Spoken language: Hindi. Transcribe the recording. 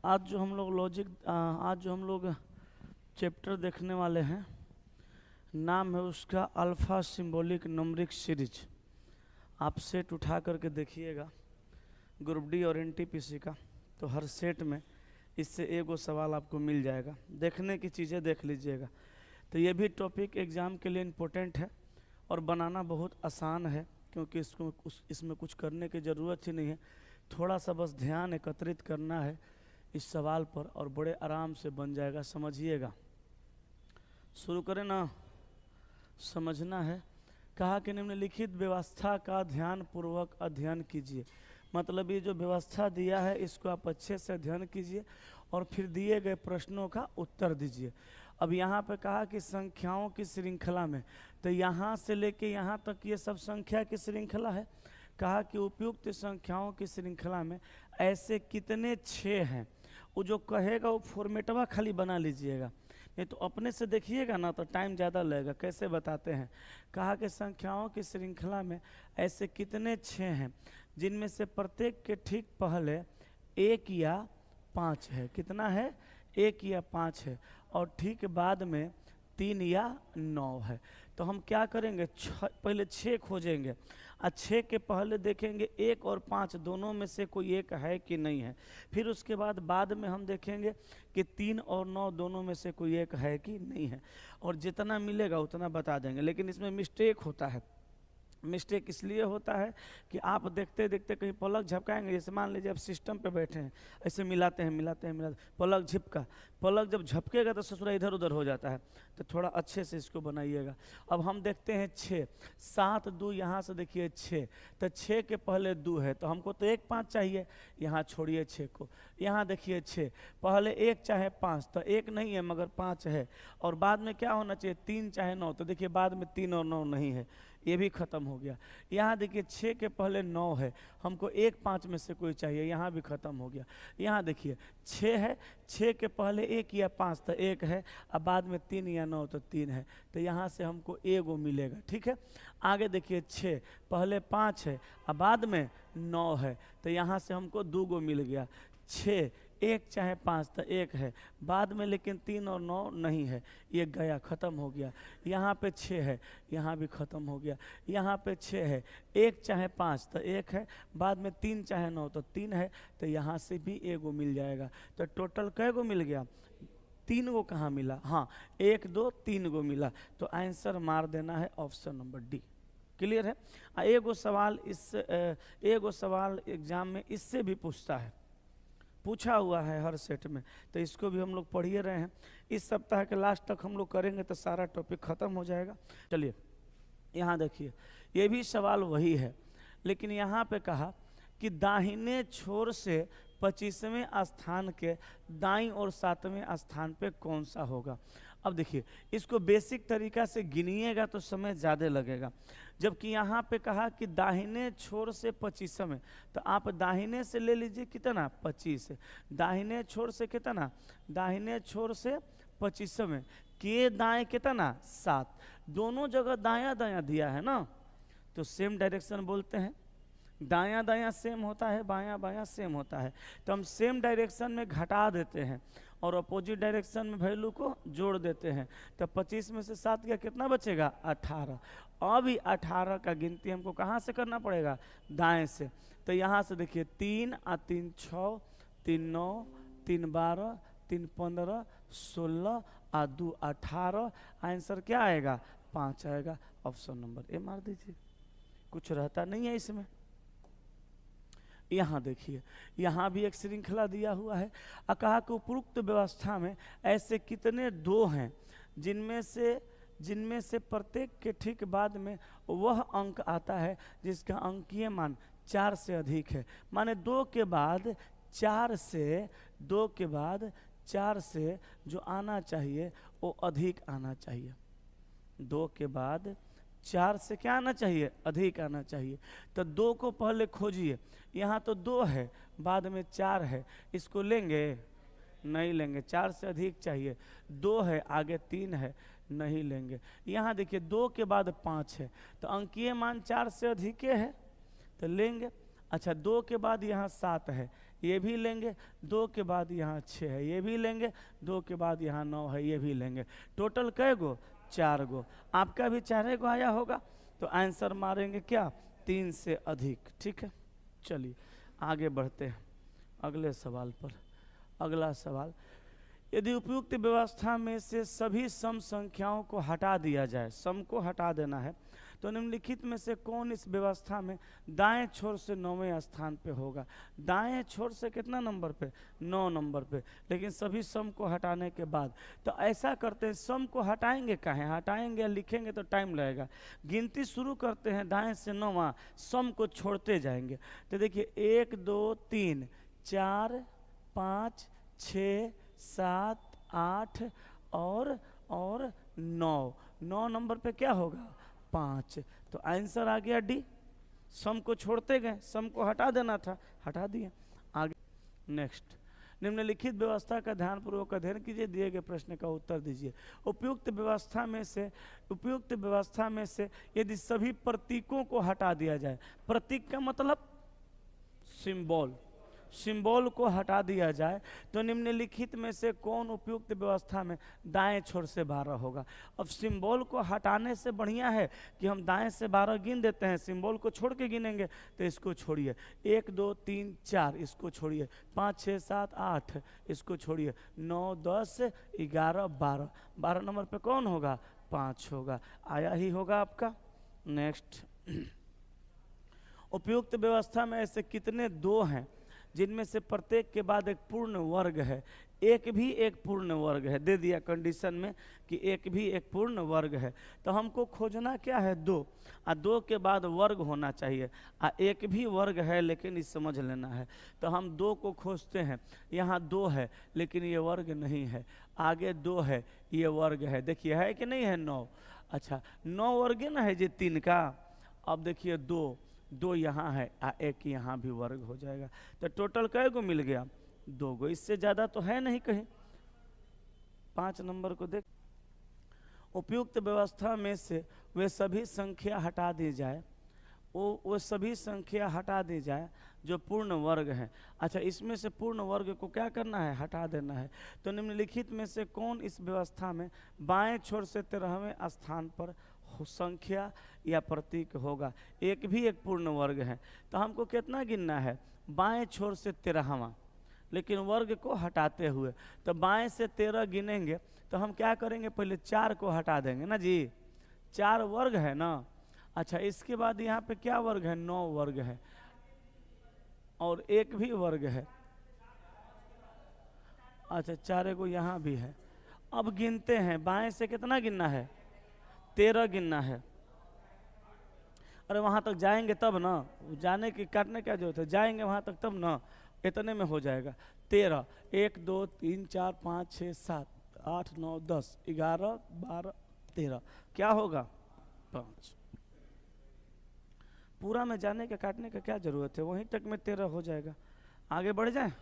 आज जो हम लोग चैप्टर देखने वाले हैं, नाम है उसका अल्फा सिंबॉलिक नंबरिक सीरीज। आप सेट उठा करके देखिएगा ग्रुप डी और एनटीपीसी का, तो हर सेट में इससे एगो सवाल आपको मिल जाएगा। देखने की चीज़ें देख लीजिएगा। तो ये भी टॉपिक एग्ज़ाम के लिए इम्पोर्टेंट है और बनाना बहुत आसान है, क्योंकि इसमें कुछ करने की ज़रूरत ही नहीं है। थोड़ा सा बस ध्यान एकत्रित करना है इस सवाल पर और बड़े आराम से बन जाएगा। समझिएगा, शुरू करें ना। समझना है। कहा कि निम्नलिखित व्यवस्था का ध्यानपूर्वक अध्ययन कीजिए। मतलब ये जो व्यवस्था दिया है इसको आप अच्छे से अध्ययन कीजिए और फिर दिए गए प्रश्नों का उत्तर दीजिए। अब यहाँ पे कहा कि संख्याओं की श्रृंखला में, तो यहाँ से लेके यहाँ तक ये सब संख्या की श्रृंखला है। कहा कि उपयुक्त संख्याओं की श्रृंखला में ऐसे कितने 6 हैं। वो जो कहेगा वो फॉर्मेटवा खाली बना लीजिएगा, नहीं तो अपने से देखिएगा ना तो टाइम ज़्यादा लगेगा। कैसे बताते हैं। कहा कि संख्याओं की श्रृंखला में ऐसे कितने 6 हैं जिनमें से प्रत्येक के ठीक पहले 1 या 5 है। कितना है? 1 या 5 है। और ठीक बाद में 3 या 9 है। तो हम क्या करेंगे, पहले 6 खोजेंगे और 6 के पहले देखेंगे 1 और 5 दोनों में से कोई एक है कि नहीं है। फिर उसके बाद में हम देखेंगे कि 3 और 9 दोनों में से कोई एक है कि नहीं है। और जितना मिलेगा उतना बता देंगे। लेकिन इसमें मिस्टेक होता है। मिस्टेक इसलिए होता है कि आप देखते देखते कहीं पलक झपकाएंगे। जैसे मान लीजिए आप सिस्टम पे बैठे हैं, ऐसे मिलाते हैं, पलक झपका, पलक जब झपकेगा तो ससुरा इधर उधर हो जाता है। तो थोड़ा अच्छे से इसको बनाइएगा। अब हम देखते हैं 6, 7 2, यहाँ से देखिए 6, तो 6 के पहले 2 है, तो हमको तो 1 5 चाहिए। यहाँ छोड़िए 6 को, यहाँ देखिए 6 पहले 1 चाहे 5, तो 1 नहीं है मगर 5 है। और बाद में क्या होना चाहिए, 3 चाहे 9, तो देखिए बाद में 3 और 9 नहीं है, ये भी खत्म हो गया। यहाँ देखिए 6 के पहले 9 है, हमको 1 5 में से कोई चाहिए, यहाँ भी खत्म हो गया। यहाँ देखिए 6 है, 6 के पहले 1 या 5 तो 1 है, अब बाद में 3 या 9 तो 3 है, तो यहाँ से हमको एगो मिलेगा। ठीक है। आगे देखिए 6 पहले 5 है, अब बाद में 9 है, तो यहाँ से हमको 2 गो मिल गया। 6 1 चाहे 5 तो 1 है, बाद में लेकिन 3 और 9 नहीं है, ये गया, ख़त्म हो गया। यहाँ पे 6 है, यहाँ भी ख़त्म हो गया। यहाँ पे 6 है, 1 चाहे 5 तो 1 है, बाद में 3 चाहे 9 तो 3 है, तो यहाँ से भी एगो मिल जाएगा। तो टोटल कै गो मिल गया? 3 गो कहाँ मिला? हाँ, 1 2 3 गो मिला। तो आंसर मार देना है ऑप्शन नंबर डी। क्लियर है। एगो सवाल एग्जाम में इससे भी पूछता है, पूछा हुआ है हर सेट में, तो इसको भी हम लोग पढ़िए रहे हैं। इस सप्ताह के लास्ट तक हम लोग करेंगे तो सारा टॉपिक खत्म हो जाएगा। चलिए यहाँ देखिए, ये भी सवाल वही है, लेकिन यहाँ पे कहा कि दाहिने छोर से 25वें स्थान के दाईं और 7वें स्थान पे कौन सा होगा। अब देखिए, इसको बेसिक तरीका से गिनिएगा तो समय ज़्यादा लगेगा। जबकि यहाँ पे कहा कि दाहिने छोर से 25वें, तो आप दाहिने से ले लीजिए कितना, 25। दाहिने छोर से कितना, दाहिने छोर से 25वें के दाएं कितना, 7। दोनों जगह दायां दायां दिया है ना, तो सेम डायरेक्शन बोलते हैं। दायां दायां सेम होता है, बायां बायां सेम होता है, तो हम सेम डायरेक्शन में घटा देते हैं और अपोजिट डायरेक्शन में वैल्यू को जोड़ देते हैं। तो 25 में से 7 का कितना बचेगा, 18। अभी 18 का गिनती हमको कहाँ से करना पड़ेगा, दाएं से। तो यहाँ से देखिए 3 और 3 6, 3 9, 3 12, 3 15, 16 और 2 18। आंसर क्या आएगा, 5 आएगा। ऑप्शन नंबर ए मार दीजिए, कुछ रहता नहीं है इसमें। यहाँ देखिए, यहाँ भी एक श्रृंखला दिया हुआ है। कहा कि उपरोक्त व्यवस्था में ऐसे कितने 2 हैं जिनमें से प्रत्येक के ठीक बाद में वह अंक आता है जिसका अंकीय मान 4 से अधिक है। माने 2 के बाद 4 से जो आना चाहिए वो अधिक आना चाहिए। 2 के बाद 4 से क्या आना चाहिए, अधिक आना चाहिए। तो 2 को पहले खोजिए। यहाँ तो 2 है, बाद में 4 है, इसको लेंगे? नहीं लेंगे, 4 से अधिक चाहिए। 2 है, आगे 3 है, नहीं लेंगे। यहाँ देखिए 2 के बाद 5 है, तो अंकीय मान 4 से अधिक है, तो लेंगे। अच्छा, 2 के बाद यहाँ 7 है, ये भी लेंगे, 2 के बाद यहाँ 6 है, ये भी लेंगे, 2 के बाद यहाँ 9 है, ये भी लेंगे। टोटल कै गो? 4 गो। आपका भी 4 गो आया होगा, तो आंसर मारेंगे क्या? 3 से अधिक। ठीक है, चलिए आगे बढ़ते हैं अगले सवाल पर। अगला सवाल, यदि उपयुक्त व्यवस्था में से सभी सम संख्याओं को हटा दिया जाए, सम को हटा देना है, तो निम्नलिखित में से कौन इस व्यवस्था में दाएं छोर से 9वें स्थान पे होगा? दाएं छोर से कितना नंबर पे? 9 नंबर पे। लेकिन सभी सम को हटाने के बाद, तो ऐसा करते हैं, सम को हटाएंगे कहें, हटाएंगे लिखेंगे तो टाइम लगेगा। गिनती शुरू करते हैं दाएं से 9वां, सम को छोड़ते जाएंगे। तो देखिए 1 2 3 4 5 6 7 8 और 9 नंबर पे क्या होगा? 5। तो आंसर आ गया डी। सम को छोड़ते गए, सम को हटा देना था, हटा दिए। आगे नेक्स्ट, निम्नलिखित व्यवस्था का ध्यानपूर्वक अध्ययन कीजिए, दिए गए प्रश्न का उत्तर दीजिए। उपयुक्त व्यवस्था में से यदि सभी प्रतीकों को हटा दिया जाए, प्रतीक का मतलब सिंबल को हटा दिया जाए, तो निम्नलिखित में से कौन उपयुक्त व्यवस्था में दाएं छोर से 12 होगा? अब सिंबल को हटाने से बढ़िया है कि हम दाएं से 12 गिन देते हैं, सिंबल को छोड़ के गिनेंगे। तो इसको छोड़िए, 1 2 3 4 इसको छोड़िए, 5 6 7 8 इसको छोड़िए, 9 10 11 12 12 नंबर पे कौन होगा? 5 होगा। आया ही होगा आपका। नेक्स्ट, उपयुक्त व्यवस्था में ऐसे कितने 2 हैं जिनमें से प्रत्येक के बाद एक पूर्ण वर्ग है? एक भी एक पूर्ण वर्ग है, दे दिया कंडीशन में कि एक भी एक पूर्ण वर्ग है। तो हमको खोजना क्या है? 2, और 2 के बाद वर्ग होना चाहिए। एक भी वर्ग है, लेकिन इस समझ लेना है। तो हम 2 को खोजते हैं, यहाँ 2 है लेकिन ये वर्ग नहीं है, आगे 2 है, ये वर्ग है। देखिए है कि नहीं है? 9। अच्छा 9 वर्ग है ना, है जी 3 का। अब देखिए 2 यहाँ है, 1 यहाँ भी वर्ग हो जाएगा। तो टोटल कै गो मिल गया? 2 गो। इससे ज़्यादा तो है नहीं कहीं। 5 नंबर को देख, उपयुक्त व्यवस्था में से वे सभी संख्या हटा दी जाए, वो सभी संख्या हटा दी जाए जो पूर्ण वर्ग है। अच्छा, इसमें से पूर्ण वर्ग को क्या करना है? हटा देना है। तो निम्नलिखित में से कौन इस व्यवस्था में बाएं छोर से 13वें स्थान पर संख्या या प्रतीक होगा? एक भी एक पूर्ण वर्ग है। तो हमको कितना गिनना है? बाएं छोर से 13वां, लेकिन वर्ग को हटाते हुए। तो बाएं से 13 गिनेंगे, तो हम क्या करेंगे? पहले 4 को हटा देंगे ना जी, 4 वर्ग है ना। अच्छा, इसके बाद यहाँ पे क्या वर्ग है? 9 वर्ग है, और एक भी वर्ग है। अच्छा 4 को यहाँ भी है। अब गिनते हैं, बाएं से कितना गिनना है? 13 गिनना है। अरे वहाँ तक जाएंगे तब ना, जाने की काटने क्या जरूरत है, जाएंगे वहाँ तक तब ना, इतने में हो जाएगा। 13, 1 2 3 4 5 6 7 8 9 10 11 12 13, क्या होगा? 5। पूरा में जाने का काटने का क्या जरूरत है, वहीं तक में 13 हो जाएगा। आगे बढ़ जाए।